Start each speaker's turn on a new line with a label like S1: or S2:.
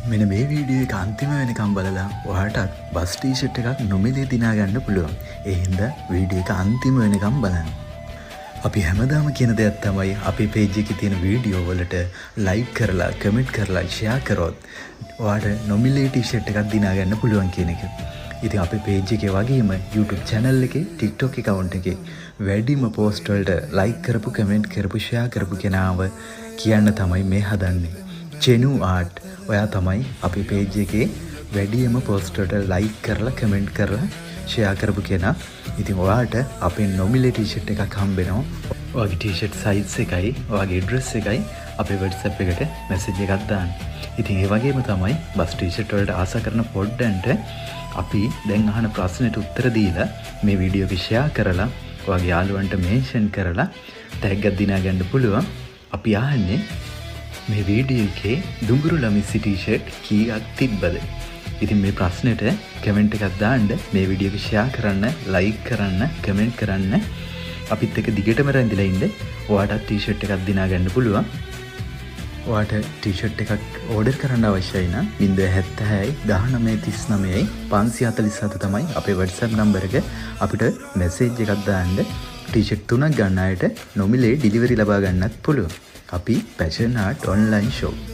S1: මෙන්න මේ වීඩියෝ එක අන්තිම වෙනකම් බලලා ඔයාටත් බස් ටී-ෂර්ට් එකක් නොමිලේ දිනා ගන්න පුළුවන්. ඒ හින්දා වීඩියෝ එක අන්තිම වෙනකම් බලන්න. අපි හැමදාම කියන දෙයක් තමයි අපේ පේජ් එකේ තියෙන වීඩියෝ වලට ලයික් කරලා, කමෙන්ට් කරලා, ෂෙයා කරොත් ඔයාට නොමිලේ ටී-ෂර්ට් එකක් දිනා ගන්න පුළුවන් කියන එක. ඉතින් අපේ පේජ් එකේ වගේම YouTube channel එකේ, TikTok account එකේ වැඩිම පෝස්ට් වලට ලයික් කරපු, කමෙන්ට් කරපු, ෂෙයා කරපු කෙනාව කියන්න තමයි මේ හදන්නේ. චෙනු ආට් ඔයා තමයි අපි පේජ් එකේ වැඩියම පෝස්ට් වලට ලයික් කරලා කමෙන්ට් කරලා ෂෙයා කරපු කෙනා. ඉතින් ඔයාට අපේ නොමිලේ ටී-ෂර්ට් එකක් හම්බෙනවා. ඔයාගේ ටී-ෂර්ට් සයිස් එකයි ඔයාගේ ඇඩ්‍රස් එකයි අපේ WhatsApp එකට මැසේජ් එකක් දාන්න. ඉතින් ඒ වගේම තමයි බස් ටී-ෂර්ට් වලට ආස කරන පොඩ්ඩන්ට අපි දැන් අහන ප්‍රශ්නෙට උත්තර දීලා මේ වීඩියෝ එක ෂෙයා කරලා ඔයාගේ යාළුවන්ට මෙන්ෂන් කරලා ටැග් එකක් දිනා ගන්න පුළුවන්. අපි අහන්නේ මේ වීඩියෝ එකේ දුඟුරු ළමිස්සි ටී-ෂර්ට් කීයක් තිබ්බද? ඉතින් මේ ප්‍රශ්නෙට කමෙන්ට් එකක් දාන්න, මේ වීඩියෝ එක ෂෙයා කරන්න, ලයික් කරන්න, කමෙන්ට් කරන්න. අපිත් එක්ක දිගටම රැඳිලා ඉන්න. ඔයාට ටී-ෂර්ට් එකක් දිනා ගන්න පුළුවන්. ඔයාට ටී-ෂර්ට් එකක් ඕඩර් කරන්න අවශ්‍යයි නම් 076 1939 547 තමයි අපේ WhatsApp නම්බර එක. අපිට මැසේජ් එකක් දාන්න. ටී-ෂර්ට් 3ක් ගන්න අයට නොමිලේ ඩිලිවරි ලබා ගන්නත් පුළුවන්. අපි පැෂන් ආර්ට් ඔන්ලයින් ෂොප්